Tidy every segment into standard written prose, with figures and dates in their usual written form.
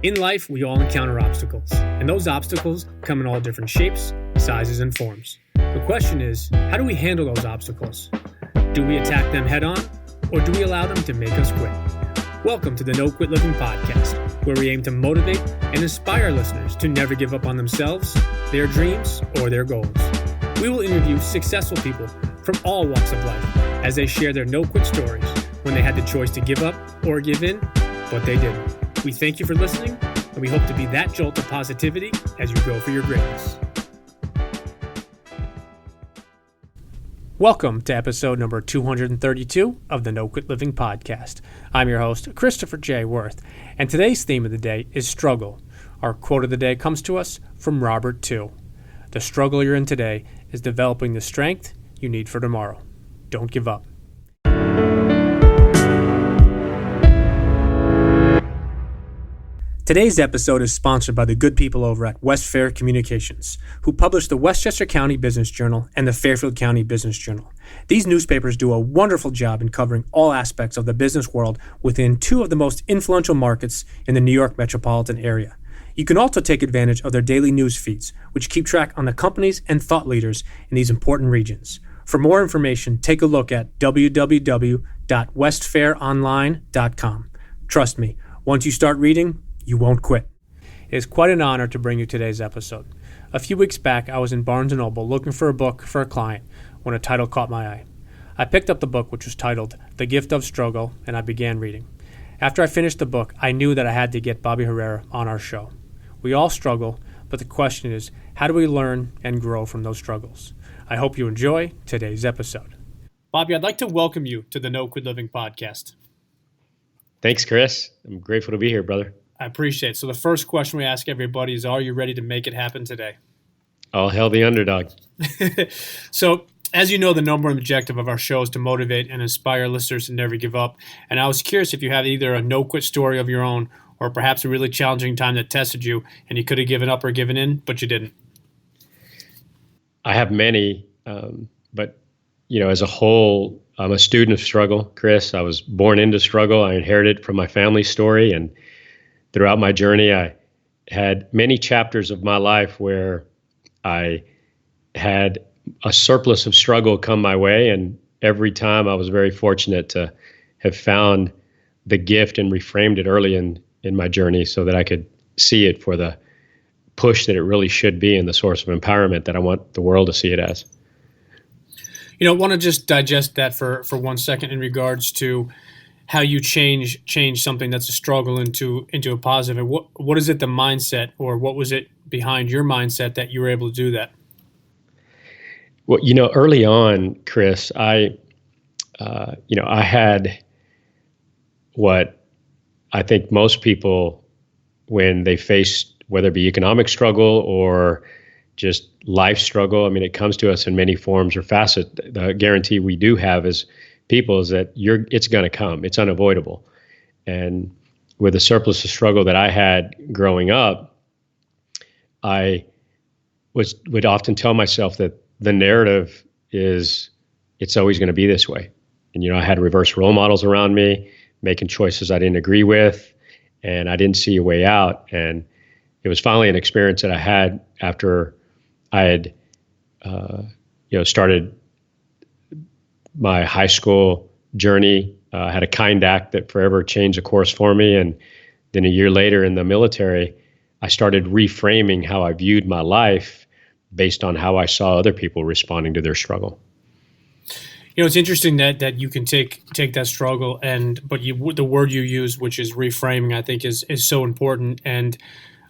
In life, we all encounter obstacles, and those obstacles come in all different shapes, sizes, and forms. The question is, how do we handle those obstacles? Do we attack them head on, or do we allow them to make us quit? Welcome to the No Quit Living podcast, where we aim to motivate and inspire listeners to never give up on themselves, their dreams, or their goals. We will interview successful people from all walks of life as they share their no-quit stories when they had the choice to give up or give in, but they didn't. We thank you for listening, and we hope to be that jolt of positivity as you go for your greatness. Welcome to episode number 232 of the No Quit Living podcast. I'm your host, Christopher J. Worth, and today's theme of the day is struggle. Our quote of the day comes to us from Robert II. The struggle you're in today is developing the strength you need for tomorrow. Don't give up. Today's episode is sponsored by the good people over at West Fair Communications, who publish the Westchester County Business Journal and the Fairfield County Business Journal. These newspapers do a wonderful job in covering all aspects of the business world within two of the most influential markets in the New York metropolitan area. You can also take advantage of their daily news feeds, which keep track on the companies and thought leaders in these important regions. For more information, take a look at www.westfaironline.com. Trust me, once you start reading, you won't quit. It is quite an honor to bring you today's episode. A few weeks back, I was in Barnes & Noble looking for a book for a client when a title caught my eye. I picked up the book, which was titled The Gift of Struggle, and I began reading. After I finished the book, I knew that I had to get Bobby Herrera on our show. We all struggle, but the question is, how do we learn and grow from those struggles? I hope you enjoy today's episode. Bobby, I'd like to welcome you to the No Quit Living podcast. Thanks, Chris. I'm grateful to be here, brother. I appreciate it. So the first question we ask everybody is, are you ready to make it happen today? All hail the underdog. So, as you know, the number one objective of our show is to motivate and inspire listeners to never give up. And I was curious if you have either a no-quit story of your own or perhaps a really challenging time that tested you and you could have given up or given in, but you didn't. I have many, but, as a whole, I'm a student of struggle, Chris. I was born into struggle. I inherited it from my family story, and throughout my journey, I had many chapters of my life where I had a surplus of struggle come my way. And every time I was very fortunate to have found the gift and reframed it early in my journey so that I could see it for the push that it really should be and the source of empowerment that I want the world to see it as. I want to just digest that for 1 second in regards to how you change something that's a struggle into a positive. What is it, the mindset, or what was it behind your mindset that you were able to do that? Well, early on, Chris, I had what I think most people, when they face, whether it be economic struggle or just life struggle, it comes to us in many forms or facets. The guarantee we do have as people is that it's going to come. It's unavoidable. And with the surplus of struggle that I had growing up, I would often tell myself that the narrative is it's always going to be this way. And, I had reverse role models around me, making choices I didn't agree with, and I didn't see a way out. And it was finally an experience that I had after I had, started my high school journey. Had a kind act that forever changed the course for me. And then a year later in the military, I started reframing how I viewed my life based on how I saw other people responding to their struggle. It's interesting that you can take that struggle but the word you use, which is reframing, I think is so important. And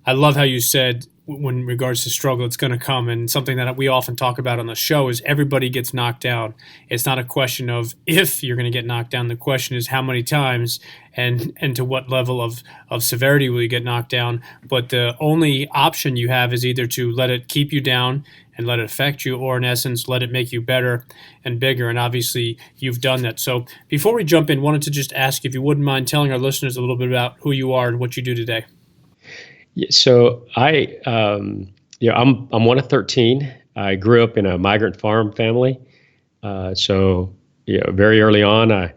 I love how you said, when regards to struggle, it's going to come. And something that we often talk about on the show is everybody gets knocked down. It's not a question of if you're going to get knocked down. The question is how many times and to what level of severity will you get knocked down. But the only option you have is either to let it keep you down and let it affect you, or in essence, let it make you better and bigger. And obviously, you've done that. So before we jump in, wanted to just ask if you wouldn't mind telling our listeners a little bit about who you are and what you do today. Yeah, so I'm one of 13. I grew up in a migrant farm family. So very early on, I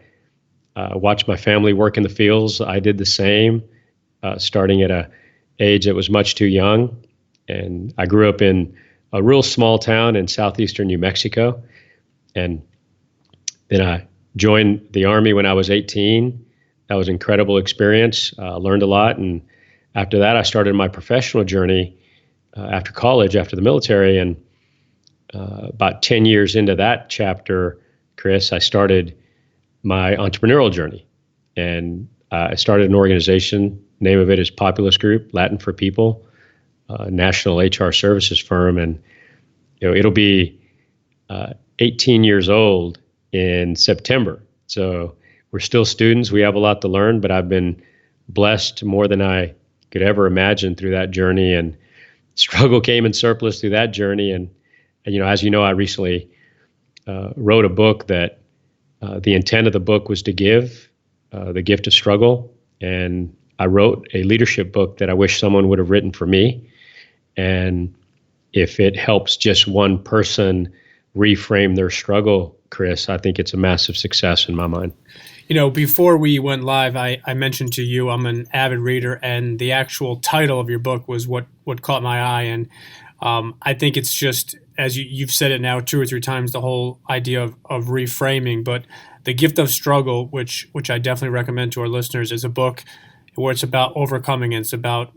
watched my family work in the fields. I did the same, starting at a age that was much too young. And I grew up in a real small town in southeastern New Mexico. And then I joined the Army when I was 18. That was an incredible experience. Learned a lot. And after that, I started my professional journey after college, after the military. And about 10 years into that chapter, Chris, I started my entrepreneurial journey. And I started an organization. Name of it is Populus Group, Latin for people, national HR services firm. And it'll be 18 years old in September. So we're still students. We have a lot to learn, but I've been blessed more than I could ever imagine through that journey. And struggle came in surplus through that journey. And as you know, I recently wrote a book that the intent of the book was to give the gift of struggle. And I wrote a leadership book that I wish someone would have written for me. And if it helps just one person reframe their struggle, Chris, I think it's a massive success in my mind. Before we went live, I mentioned to you I'm an avid reader, and the actual title of your book was what caught my eye. And I think it's just, as you've said it now 2 or 3 times, the whole idea of reframing. But The Gift of Struggle, which I definitely recommend to our listeners, is a book where it's about overcoming it. It's about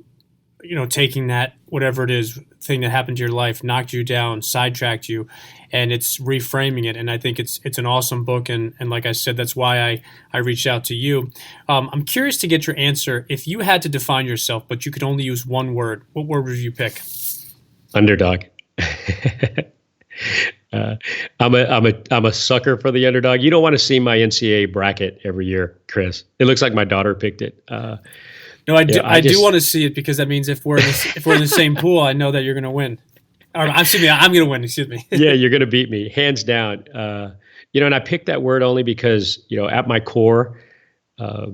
taking that, whatever it is, thing that happened to your life, knocked you down, sidetracked you, and it's reframing it. And I think it's an awesome book. And like I said, that's why I reached out to you. I'm curious to get your answer. If you had to define yourself, but you could only use one word, what word would you pick? Underdog. I'm a sucker for the underdog. You don't want to see my NCAA bracket every year, Chris. It looks like my daughter picked it. No, I do want to see it, because that means if we're in the same pool, I know that you're going to win. Or, excuse me, I'm going to win. Excuse me. Yeah, you're going to beat me, hands down. And I picked that word only because at my core, it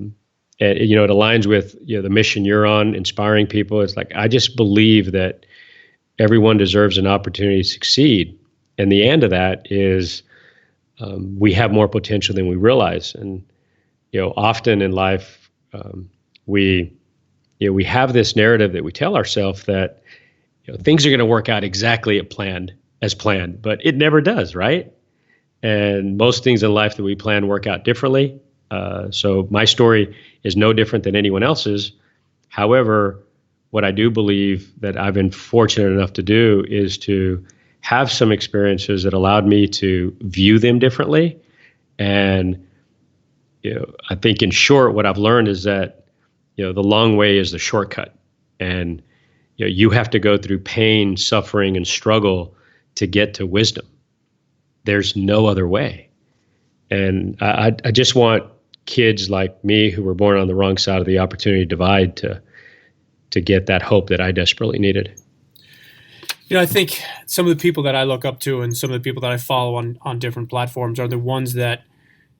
aligns with the mission you're on, inspiring people. It's like I just believe that everyone deserves an opportunity to succeed, and the end of that is we have more potential than we realize. And often in life, we have this narrative that we tell ourselves that things are going to work out exactly as planned, but it never does, right? And most things in life that we plan work out differently. So my story is no different than anyone else's. However, what I do believe that I've been fortunate enough to do is to have some experiences that allowed me to view them differently. And I think in short, what I've learned is that the long way is the shortcut, and you have to go through pain, suffering, and struggle to get to wisdom. There's no other way. And I just want kids like me who were born on the wrong side of the opportunity divide to get that hope that I desperately needed. I think some of the people that I look up to and some of the people that I follow on different platforms are the ones that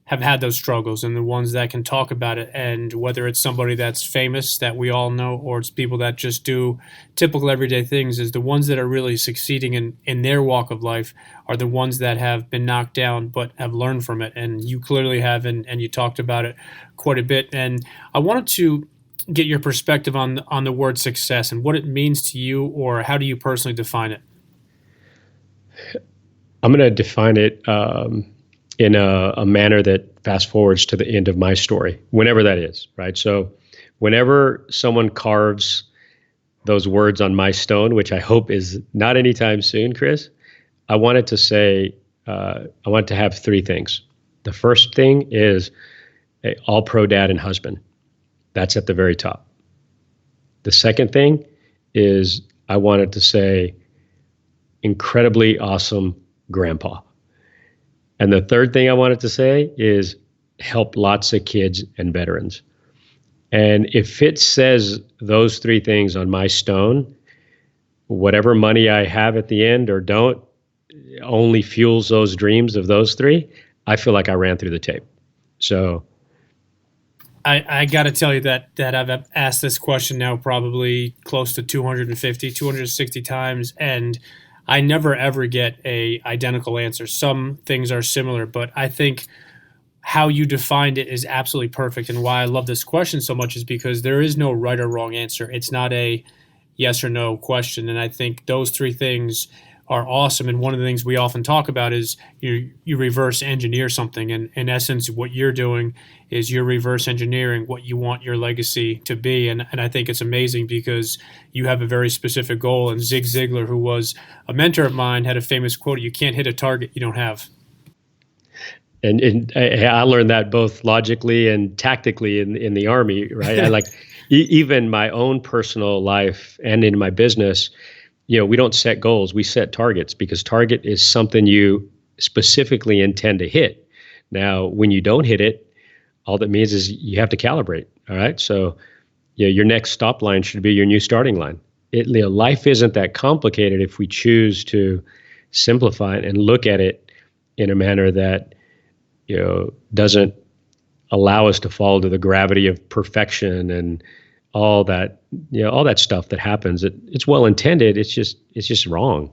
have had those struggles and the ones that can talk about it. And whether it's somebody that's famous that we all know, or it's people that just do typical everyday things, is the ones that are really succeeding in their walk of life are the ones that have been knocked down but have learned from it. And you clearly have, and you talked about it quite a bit. And I wanted to get your perspective on the word success and what it means to you, or how do you personally define it? I'm going to define it in a manner that fast forwards to the end of my story, whenever that is, right? So whenever someone carves those words on my stone, which I hope is not anytime soon, Chris, I wanted to say, I want to have 3 things. The first thing is a all-pro dad and husband. That's at the very top. The second thing is I wanted to say incredibly awesome grandpa. And the third thing I wanted to say is help lots of kids and veterans. And if it says those 3 things on my stone, whatever money I have at the end or don't only fuels those dreams of those 3, I feel like I ran through the tape. So I got to tell you that I've asked this question now probably close to 250, 260 times, and I never ever get a identical answer. Some things are similar, but I think how you defined it is absolutely perfect. And why I love this question so much is because there is no right or wrong answer. It's not a yes or no question. And I think those three things are awesome. And one of the things we often talk about is you reverse engineer something. And in essence, what you're doing is you're reverse engineering what you want your legacy to be. And I think it's amazing because you have a very specific goal. And Zig Ziglar, who was a mentor of mine, had a famous quote: "You can't hit a target you don't have." And I learned that both logically and tactically in the Army, right? I like even my own personal life and in my business, we don't set goals, we set targets, because target is something you specifically intend to hit. Now, when you don't hit it, all that means is you have to calibrate. All right. So your next stop line should be your new starting line. Life isn't that complicated if we choose to simplify it and look at it in a manner that doesn't allow us to fall to the gravity of perfection and all that, all that stuff that happens. It's well intended. It's just wrong.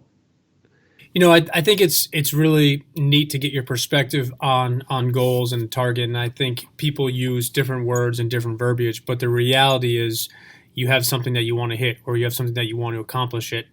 I think it's really neat to get your perspective on goals and target. And I think people use different words and different verbiage, but the reality is you have something that you want to hit, or you have something that you want to accomplish it.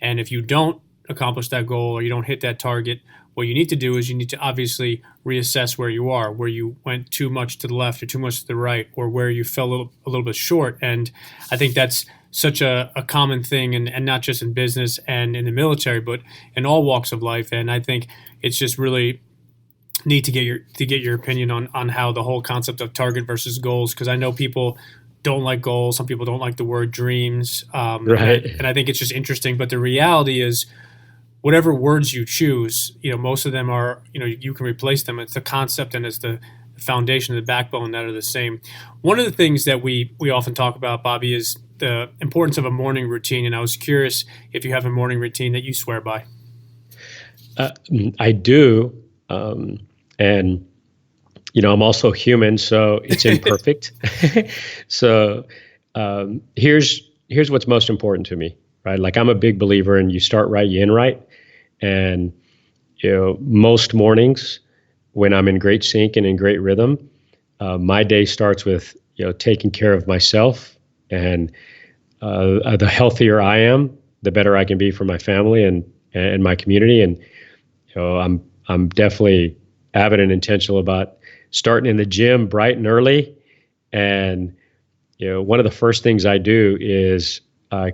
And if you don't accomplish that goal, or you don't hit that target, what you need to do is you need to obviously reassess where you are, where you went too much to the left or too much to the right, or where you fell a little bit short. And I think that's such a common thing, and not just in business and in the military, but in all walks of life. And I think it's just really neat to get your opinion on how the whole concept of target versus goals, because I know people don't like goals. Some people don't like the word dreams. Right. And I think it's just interesting. But the reality is, whatever words you choose, most of them are, you can replace them. It's the concept and it's the foundation and the backbone that are the same. One of the things that we often talk about, Bobby, is the importance of a morning routine. And I was curious if you have a morning routine that you swear by. I do. And, I'm also human, so it's imperfect. So here's what's most important to me, right? Like, I'm a big believer in you start right, you end right. And, most mornings when I'm in great sync and in great rhythm, my day starts with, taking care of myself. And the healthier I am, the better I can be for my family and my community. And, I'm definitely avid and intentional about starting in the gym bright and early. And, one of the first things I do is I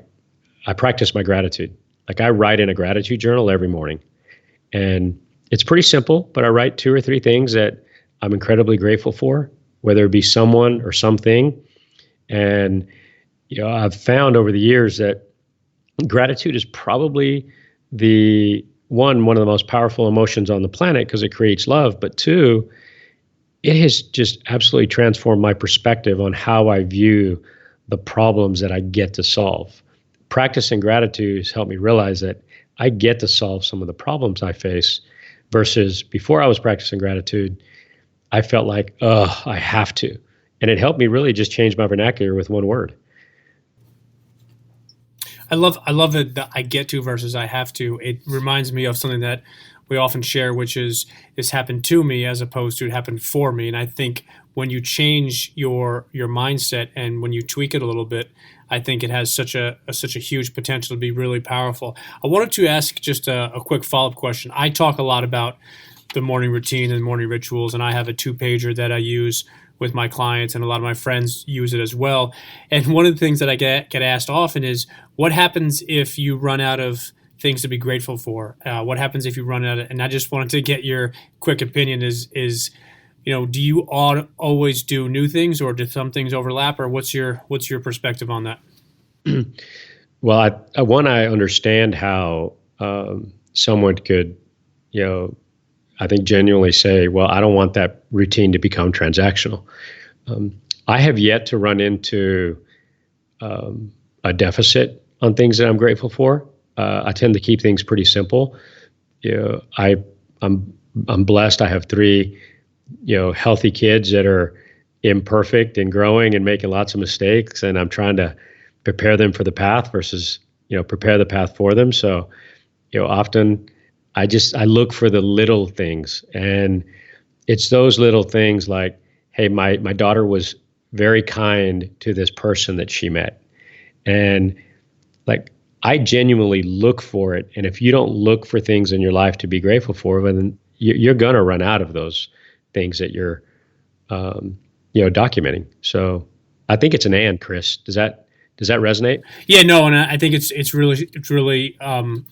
practice my gratitude. Like, I write in a gratitude journal every morning, and it's pretty simple, but I write 2 or 3 things that I'm incredibly grateful for, whether it be someone or something. And, I've found over the years that gratitude is probably one of the most powerful emotions on the planet, because it creates love. But 2, it has just absolutely transformed my perspective on how I view the problems that I get to solve. Practicing gratitude has helped me realize that I get to solve some of the problems I face, versus before I was practicing gratitude, I felt like, I have to. And it helped me really just change my vernacular with one word. I love the I get to versus I have to. It reminds me of something that we often share, which is this happened to me as opposed to it happened for me. And I think when you change your mindset and when you tweak it a little bit, I think it has such a huge potential to be really powerful. I wanted to ask just a quick follow-up question. I talk a lot about the morning routine and morning rituals, and I have a 2-pager that I use with my clients, and a lot of my friends use it as well. And one of the things that I get asked often is, what happens if you run out of things to be grateful for? What happens if you run out of, and I just wanted to get your quick opinion is do you always do new things, or do some things overlap, or what's your perspective on that? Well, I understand how someone could, I think genuinely say, well, I don't want that routine to become transactional. I have yet to run into a deficit on things that I'm grateful for. I tend to keep things pretty simple. I'm blessed. I have 3, healthy kids that are imperfect and growing and making lots of mistakes, and I'm trying to prepare them for the path versus, prepare the path for them. So, often I look for the little things, and it's those little things like, hey, my daughter was very kind to this person that she met. And like, I genuinely look for it. And if you don't look for things in your life to be grateful for, then you're going to run out of those things that you're, documenting. So I think it's an and, Chris. Does that resonate? Yeah, no, and I think it's really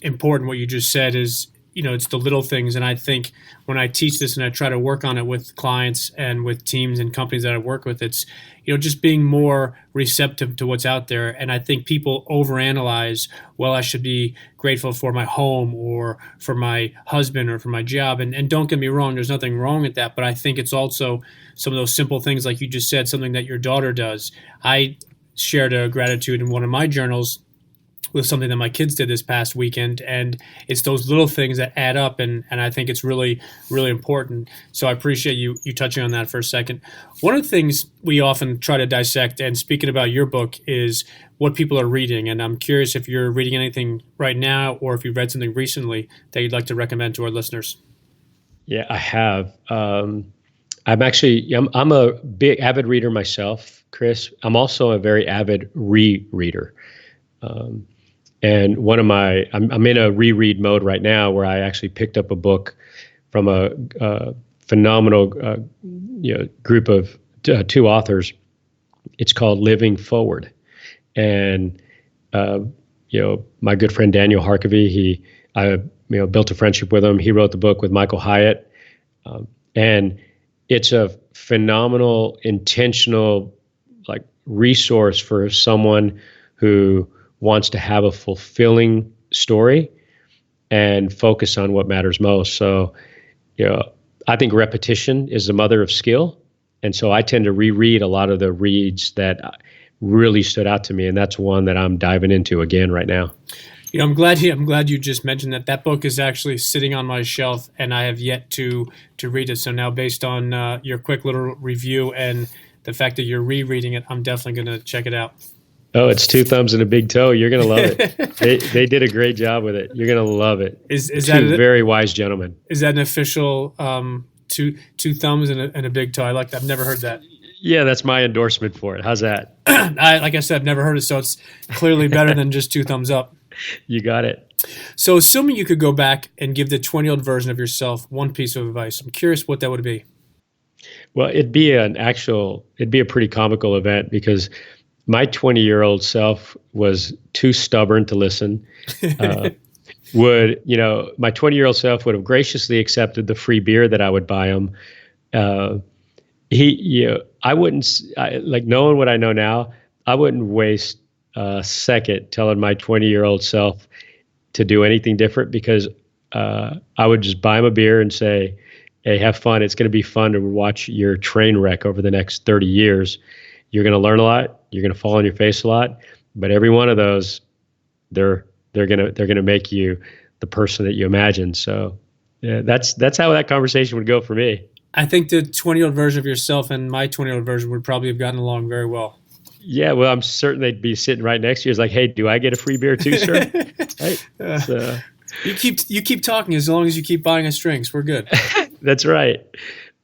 important what you just said is, it's the little things. And I think when I teach this and I try to work on it with clients and with teams and companies that I work with, it's, just being more receptive to what's out there. And I think people overanalyze, well, I should be grateful for my home or for my husband or for my job. And don't get me wrong, there's nothing wrong with that. But I think it's also some of those simple things, like you just said, something that your daughter does. I shared a gratitude in one of my journals with something that my kids did this past weekend, and it's those little things that add up, and I think it's really, really important. So I appreciate you touching on that for a second. One of the things we often try to dissect, and speaking about your book, is what people are reading, and I'm curious if you're reading anything right now or if you've read something recently that you'd like to recommend to our listeners. Yeah, I have. I'm a big avid reader myself, Chris. I'm also a very avid rereader. And I'm in a reread mode right now where I actually picked up a book from a phenomenal group of two authors. It's called Living Forward. And, my good friend Daniel Harkavy, I built a friendship with him. He wrote the book with Michael Hyatt. And it's a phenomenal, intentional, like, resource for someone who wants to have a fulfilling story and focus on what matters most. So, I think repetition is the mother of skill. And so I tend to reread a lot of the reads that really stood out to me. And that's one that I'm diving into again right now. I'm glad you just mentioned that. That book is actually sitting on my shelf, and I have yet to read it. So now, based on your quick little review and the fact that you're rereading it, I'm definitely going to check it out. Oh, it's two thumbs and a big toe. You're going to love it. They did a great job with it. You're going to love it. Is that two very wise gentlemen? Is that an official two thumbs and a big toe? I've never heard that. Yeah, that's my endorsement for it. How's that? Like I said, I've never heard it, so it's clearly better than just two thumbs up. You got it. So, assuming you could go back and give the 20-year-old version of yourself one piece of advice, I'm curious what that would be. Well, it'd be a pretty comical event, because my 20-year-old self was too stubborn to listen. My 20-year-old self would have graciously accepted the free beer that I would buy him. Knowing what I know now, I wouldn't waste a second telling my 20-year-old self to do anything different, because I would just buy him a beer and say, hey, have fun. It's going to be fun to watch your train wreck over the next 30 years. You're going to learn a lot. You're going to fall on your face a lot, but every one of those, they're going to make you the person that you imagine. So yeah, that's how that conversation would go for me. I think the 20-year-old version of yourself and my 20-year-old version would probably have gotten along very well. Yeah, well, I'm certain they'd be sitting right next to you. It's like, hey, do I get a free beer too, sir? Right? So, you keep talking as long as you keep buying us drinks. We're good. That's right.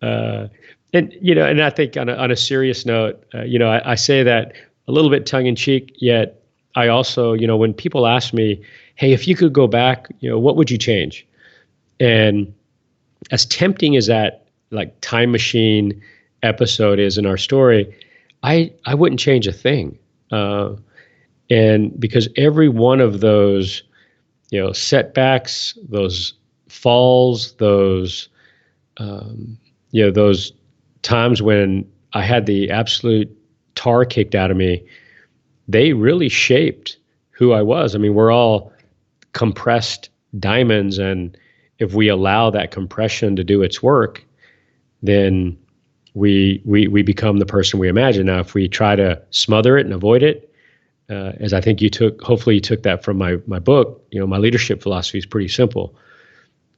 And I think on a serious note, I say that a little bit tongue in cheek, yet I also, when people ask me, hey, if you could go back, what would you change? And as tempting as that, like, time machine episode is in our story, I wouldn't change a thing. And because every one of those, setbacks, those falls, those times when I had the absolute tar kicked out of me, they really shaped who I was. I mean, we're all compressed diamonds, and if we allow that compression to do its work, then we become the person we imagine. Now, if we try to smother it and avoid it, as I think hopefully you took that from my book, my leadership philosophy is pretty simple,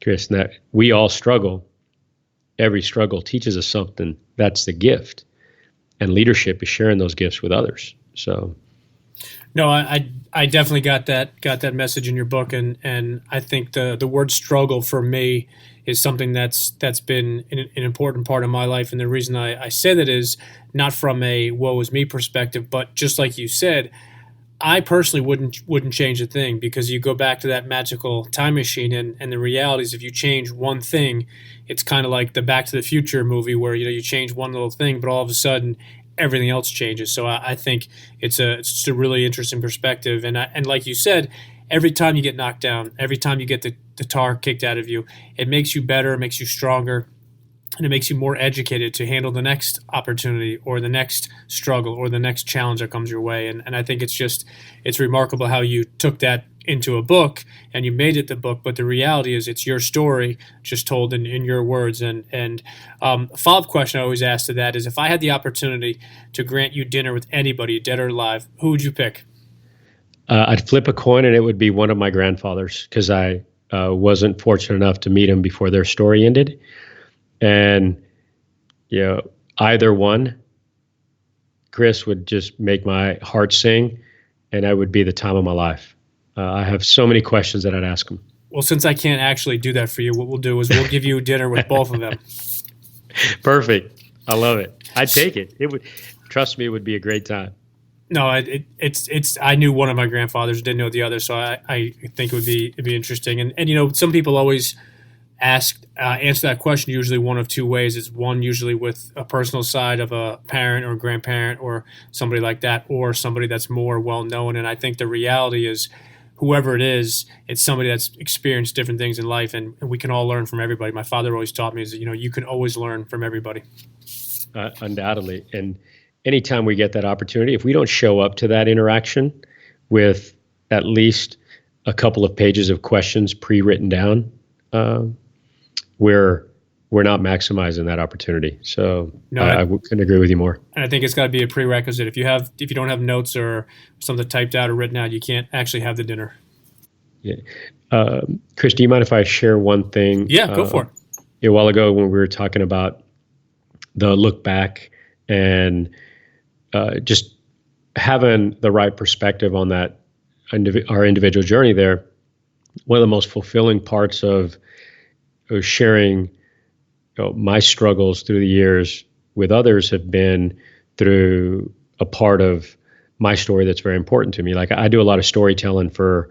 Chris, and that we all struggle. Every struggle teaches us something. That's the gift. And leadership is sharing those gifts with others. So No, I definitely got that message in your book, and I think the word struggle for me is something that's been an important part of my life, and the reason I say that is not from a woe is me perspective, but just like you said, I personally wouldn't change a thing, because you go back to that magical time machine, and the reality is if you change one thing, it's kind of like the Back to the Future movie where you change one little thing, but all of a sudden everything else changes. So I think it's just a really interesting perspective, and like you said, every time you get knocked down, every time you get the tar kicked out of you, it makes you better, it makes you stronger, and it makes you more educated to handle the next opportunity or the next struggle or the next challenge that comes your way. And I think it's remarkable how you took that into a book and you made it the book, but the reality is it's your story just told in your words. And a follow-up question I always ask to that is, if I had the opportunity to grant you dinner with anybody, dead or alive, who would you pick? I'd flip a coin and it would be one of my grandfathers, because I wasn't fortunate enough to meet them before their story ended. And, either one, Chris, would just make my heart sing, and I would be the time of my life. I have so many questions that I'd ask him. Well, since I can't actually do that for you, what we'll do is we'll give you dinner with both of them. Perfect. I love it. I'd take it. It would, trust me, it would be a great time. No, it's. I knew one of my grandfathers, didn't know the other, so I think it'd be interesting. And some people always answer that question usually one of two ways. It's one usually with a personal side of a parent or grandparent or somebody like that, or somebody that's more well known. And I think the reality is, whoever it is, it's somebody that's experienced different things in life, and we can all learn from everybody. My father always taught me is that you can always learn from everybody. Undoubtedly. And anytime we get that opportunity, if we don't show up to that interaction with at least a couple of pages of questions pre-written down, we're not maximizing that opportunity. So No, I couldn't agree with you more. and I think it's got to be a prerequisite. If you don't have notes or something typed out or written out, you can't actually have the dinner. Yeah. Chris, do you mind if I share one thing? Yeah, go for it. A while ago when we were talking about the look back and just having the right perspective on that, our individual journey there, one of the most fulfilling parts of sharing my struggles through the years with others have been through a part of my story that's very important to me. Like, I do a lot of storytelling for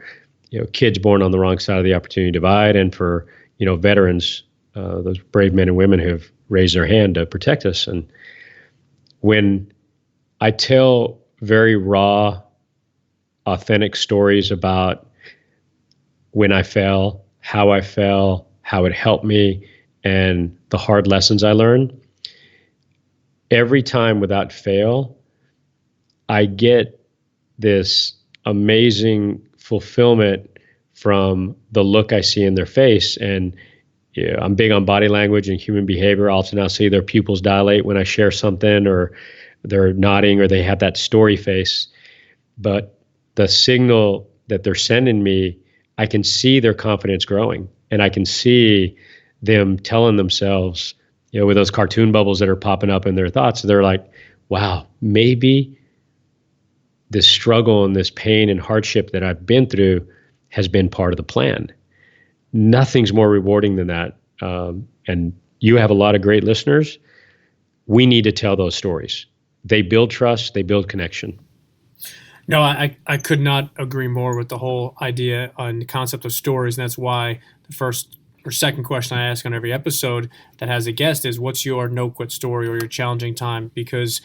kids born on the wrong side of the opportunity divide, and for veterans, those brave men and women who have raised their hand to protect us. And when I tell very raw, authentic stories about when I fell, how it helped me, and the hard lessons I learned, every time without fail, I get this amazing fulfillment from the look I see in their face. And I'm big on body language and human behavior. I'll often see their pupils dilate when I share something, or they're nodding, or they have that story face. But the signal that they're sending me, I can see their confidence growing, and I can see them telling themselves, with those cartoon bubbles that are popping up in their thoughts, they're like, wow, maybe this struggle and this pain and hardship that I've been through has been part of the plan. Nothing's more rewarding than that. And you have a lot of great listeners. We need to tell those stories. They build trust, they build connection. No, I could not agree more with the whole idea and the concept of stories, and that's why the first or second question I ask on every episode that has a guest is, what's your no-quit story or your challenging time? Because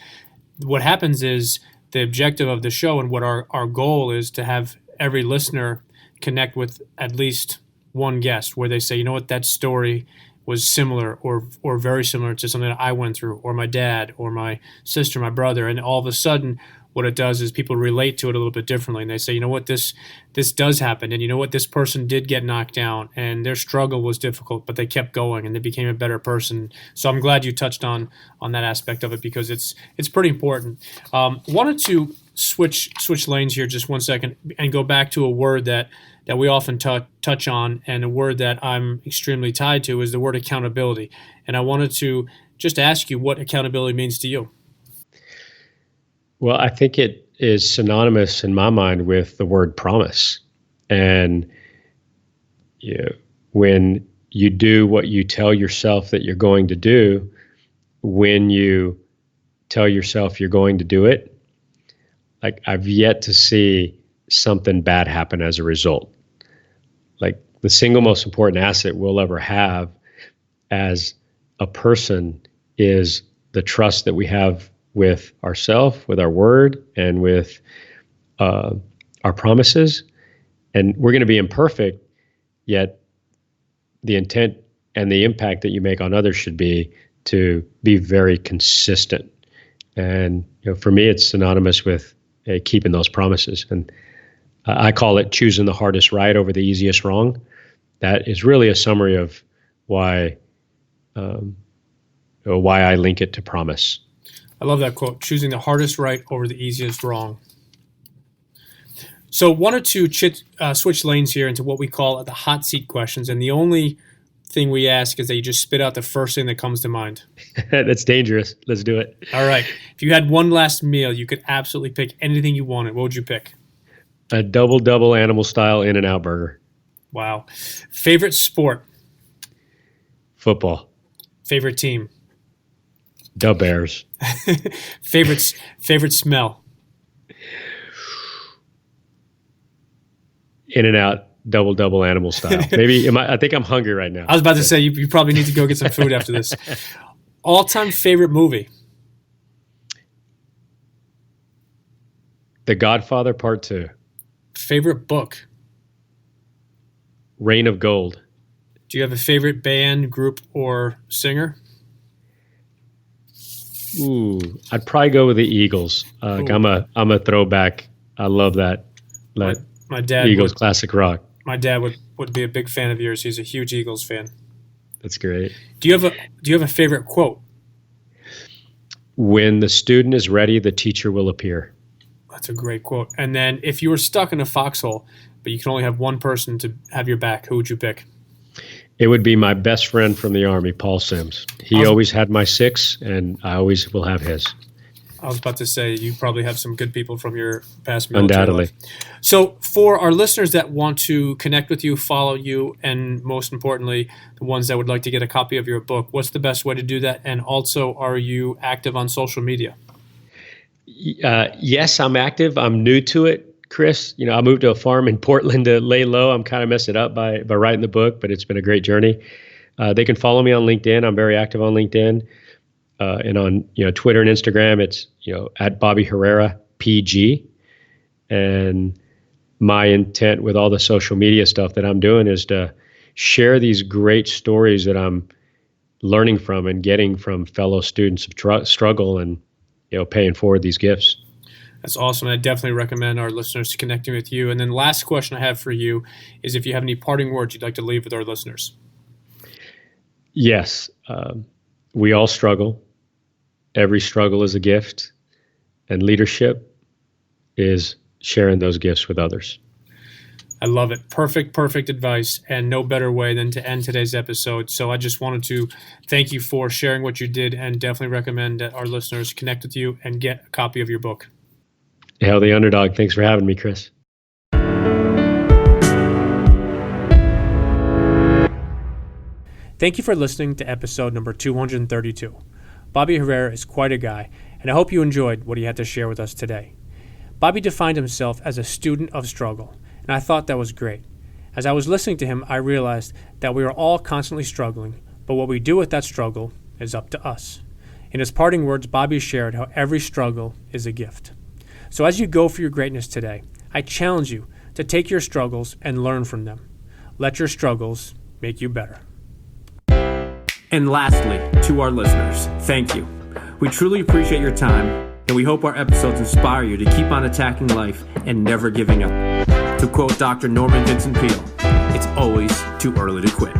what happens is, the objective of the show and what our goal is to have every listener connect with at least one guest where they say, you know what, that story was similar or very similar to something that I went through, or my dad, or my sister, my brother. And all of a sudden, what it does is people relate to it a little bit differently. And they say, you know what, this does happen. And you know what, this person did get knocked down and their struggle was difficult, but they kept going and they became a better person. So I'm glad you touched on that aspect of it, because it's pretty important. Wanted to switch lanes here just one second and go back to a word that we often touch on, and a word that I'm extremely tied to is the word accountability. And I wanted to just ask you what accountability means to you. Well, I think it is synonymous in my mind with the word promise. And when you do what you tell yourself that you're going to do, when you tell yourself you're going to do it, like I've yet to see something bad happen as a result. Like the single most important asset we'll ever have as a person is the trust that we have with ourselves, with our word, and with our promises. And we're going to be imperfect, yet the intent and the impact that you make on others should be to be very consistent. And for me, it's synonymous with keeping those promises. And I call it choosing the hardest right over the easiest wrong. That is really a summary of why I link it to promise. I love that quote, choosing the hardest right over the easiest wrong. So wanted to switch lanes here into what we call the hot seat questions. And the only thing we ask is that you just spit out the first thing that comes to mind. That's dangerous. Let's do it. All right. If you had one last meal, you could absolutely pick anything you wanted. What would you pick? A double animal style In-N-Out burger. Wow. Favorite sport? Football. Favorite team? The Bears. Favorite smell? In-N-Out double animal style. Maybe I think I'm hungry right now. I was about to say you probably need to go get some food after this. All-time favorite movie? The Godfather Part 2. Favorite book? Reign of Gold. Do you have a favorite band, group, or singer? Ooh, I'd probably go with the Eagles. I'm a throwback. I love that. My dad Eagles classic rock. My dad would be a big fan of yours. He's a huge Eagles fan. That's great. Do you have a favorite quote? When the student is ready, the teacher will appear. That's a great quote. And then if you were stuck in a foxhole, but you can only have one person to have your back, who would you pick? It would be my best friend from the Army, Paul Sims. He always had my six, and I always will have his. I was about to say, you probably have some good people from your past military Undoubtedly. life. So for our listeners that want to connect with you, follow you, and most importantly, the ones that would like to get a copy of your book, what's the best way to do that? And also, are you active on social media? Yes, I'm active. I'm new to it, Chris. I moved to a farm in Portland to lay low. I'm kind of messing it up by writing the book, but it's been a great journey. They can follow me on LinkedIn. I'm very active on LinkedIn. And on Twitter and Instagram, it's at Bobby Herrera PG. And my intent with all the social media stuff that I'm doing is to share these great stories that I'm learning from and getting from fellow students of struggle and paying forward these gifts. That's awesome. I definitely recommend our listeners to connecting with you. And then last question I have for you is if you have any parting words you'd like to leave with our listeners. Yes. We all struggle. Every struggle is a gift. And leadership is sharing those gifts with others. I love it. Perfect advice, and no better way than to end today's episode. So I just wanted to thank you for sharing what you did, and definitely recommend that our listeners connect with you and get a copy of your book. Hail the Underdog. Thanks for having me, Chris. Thank you for listening to episode number 232. Bobby Herrera is quite a guy, and I hope you enjoyed what he had to share with us today. Bobby defined himself as a student of struggle, and I thought that was great. As I was listening to him, I realized that we are all constantly struggling, but what we do with that struggle is up to us. In his parting words, Bobby shared how every struggle is a gift. So as you go for your greatness today, I challenge you to take your struggles and learn from them. Let your struggles make you better. And lastly, to our listeners, thank you. We truly appreciate your time, and we hope our episodes inspire you to keep on attacking life and never giving up. To quote Dr. Norman Vincent Peale, it's always too early to quit.